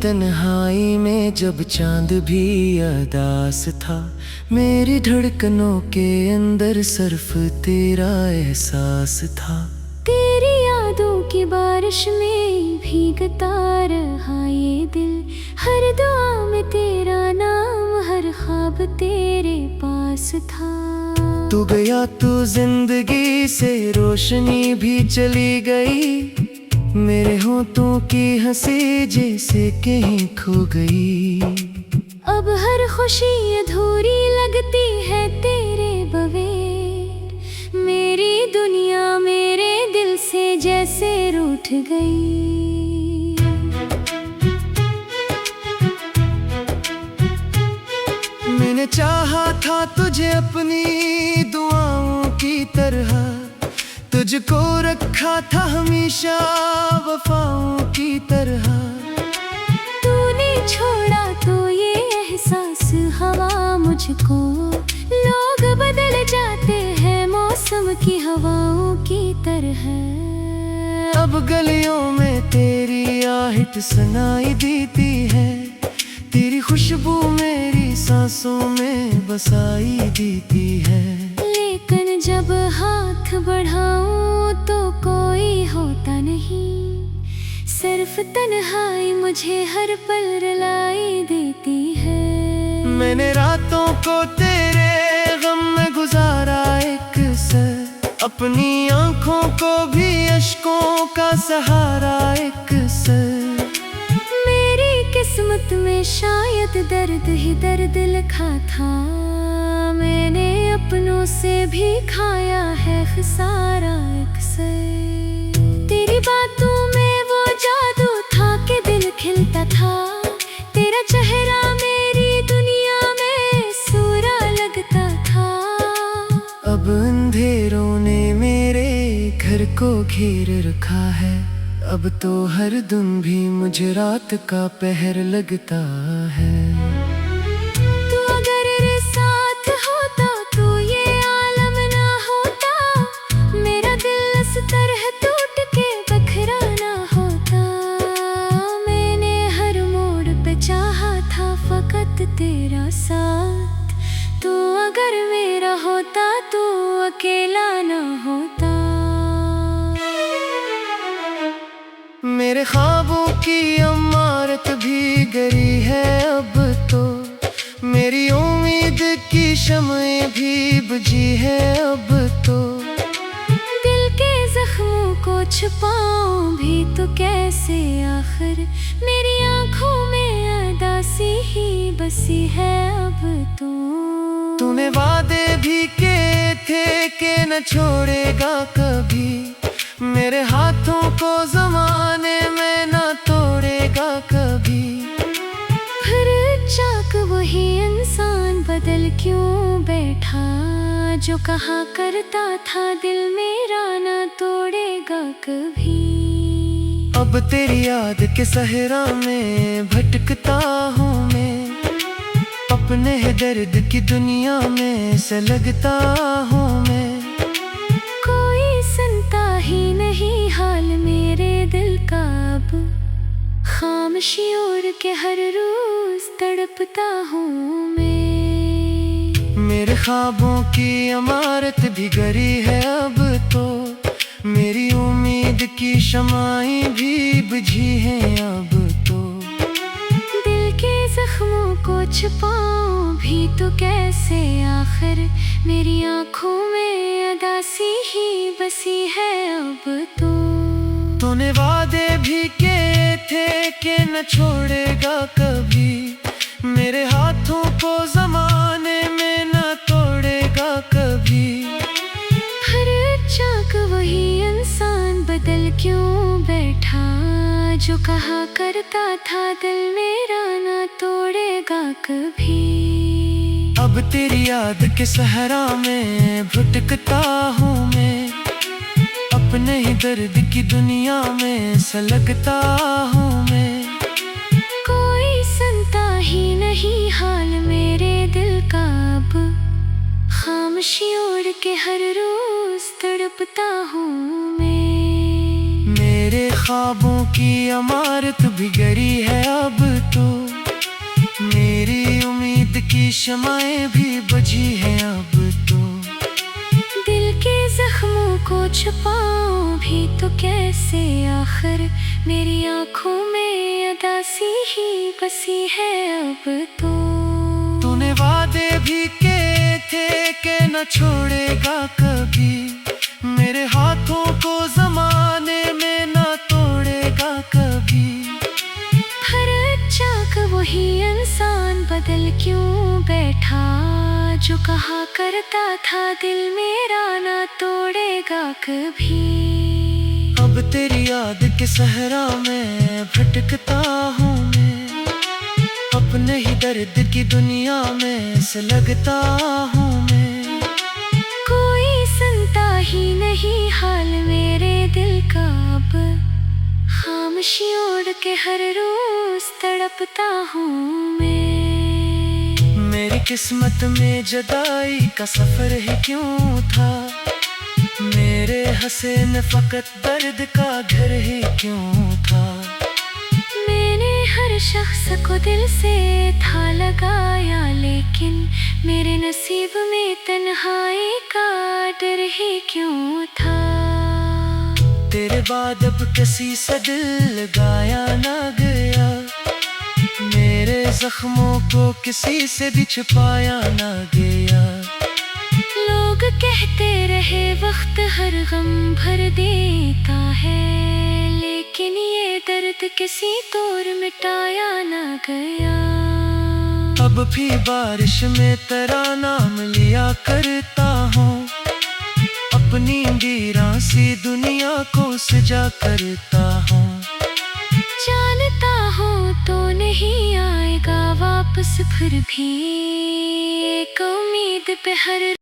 तन्हाई में जब चांद भी अदास था, मेरी धड़कनों के अंदर सिर्फ तेरा एहसास था। तेरी यादों की बारिश में भीगता रहा ये दिल, हर दुआ में तेरा नाम, हर ख्वाब तेरे पास था। तू गया तो जिंदगी से रोशनी भी चली गई, मेरे होठों की हंसी जैसे कहीं खो गई। अब हर खुशी अधूरी लगती है तेरे बगैर, मेरी दुनिया मेरे दिल से जैसे रूठ गई। मैंने चाहा था तुझे अपनी दुआओं की तरह, तुझको रखा था हमेशा वफाओं की तरह। तूने छोड़ा तो ये एहसास हवा मुझको, लोग बदल जाते हैं मौसम की हवाओं की तरह। अब गलियों में तेरी आहट सुनाई देती है, तेरी खुशबू मेरी सांसों में बसाई देती है। लेकिन जब हाथ बढ़ाऊं तो कोई होता नहीं, सिर्फ तन्हाई मुझे हर पल रुलाई देती है। मैंने रातों को तेरे गम में गुजारा एक सर, अपनी आंखों को भी अश्कों का सहारा एक सर। मेरी किस्मत में शायद दर्द ही दर्द लिखा था, मैंने अपनों से भी खाया है खसारा अक्सर। तेरी बातों में वो जादू था कि दिल खिलता था, तेरा चेहरा मेरी दुनिया में सूरा लगता था। अब अंधेरों ने मेरे घर को घेर रखा है, अब तो हर दिन भी मुझे रात का पहर लगता है। तू अगर साथ होता तो ये आलम ना होता, मेरा दिल इस तरह टूट के बखरा ना होता। मैंने हर मोड़ पे चाहा था फकत तेरा साथ, तू अगर मेरा होता तो अकेला ना होता। मेरे ख्वाबों की इमारत भी गिरी है अब तो, मेरी उम्मीद की शम्में भी बुझी है अब तो। दिल के जख्मों को छुपाऊं भी तो कैसे, आखिर मेरी आंखों में अदासी ही बसी है अब तो। तूने वादे भी किए थे कि न छोड़ेगा कभी, मेरे हाथों को ज़माने में न तोड़ेगा कभी। फिर चाक वही इंसान बदल क्यों बैठा, जो कहा करता था दिल मेरा न तोड़ेगा कभी। अब तेरी याद के सहरा में भटकता हूँ मैं, अपने दर्द की दुनिया में सलगता हूँ मैं। कोई सुनता ही नहीं हाल मेरे दिल का अब, खामोशी ओढ़ के हर रोज तड़पता हूँ मैं। मेरे ख्वाबों की इमारत भी गिरी है अब तो, मेरी उम्मीद की शमाएं भी बुझी हैं अब तो। दिल के जख्मों को छुपाऊं भी तो कैसे, आखिर मेरी आंखों में अदासी ही बसी है अब तो। तूने वादे भी किए थे कि न छोड़ेगा कभी, मेरे हाथों को ज़माने में न तोड़ेगा कभी। हर चाक वही इंसान बदल क्यों बैठा, जो कहा करता था दिल मेरा न तोड़ेगा कभी। अब तेरी याद के सहरा में भटकता हूँ मैं, अपने ही दर्द की दुनिया में सलगता हूँ मैं। कोई सुनता ही नहीं हाल मेरे दिल का अब, खामोशी ओढ़ के हर रोज तड़पता हूँ मैं। मेरे ख्वाबों की इमारत भी गिरी है अब तो, मेरी उम्मीद की शमाएं भी बुझी है अब तो। दिल के जख्मों को छुपाऊं भी तो कैसे, आखिर मेरी आंखों में उदासी ही बसी है अब तो। तूने वादे भी किए थे कि न छोड़ेगा कभी, मेरे हाथों को जमाने में न तोड़ेगा कभी। हर चाक वही इंसान बदल क्यों बैठा, जो कहा करता था दिल मेरा ना तोड़ेगा कभी। अब तेरी याद के सहरा में भटकता हूँ मैं, अपने ही दर्द की दुनिया में से लगता हूँ मैं। कोई सुनता ही नहीं हाल मेरे दिल का अब, खामोशी ओढ़ के हर रोज तड़पता हूँ मैं। मेरी किस्मत में जुदाई का सफर ही क्यों था, मेरे हंसे न फकत दर्द का घर ही क्यों था। मैंने हर शख्स को दिल से था लगाया, लेकिन मेरे नसीब में तन्हाई का डर ही क्यों था। तेरे बाद अब किसी से दिल लगाया ना गया, मेरे जख्मों को किसी से भी छुपाया ना गया। लोग कहते रहे वक्त हर गम भर देता है, लेकिन ये दर्द किसी तौर मिटाया ना गया। अब भी बारिश में तेरा नाम लिया करता हूँ, अपनी वीरां सी दुनिया को सजा करता हूँ। जानता हूँ तो नहीं आएगा वापस फिर भी, एक उम्मीद पे हर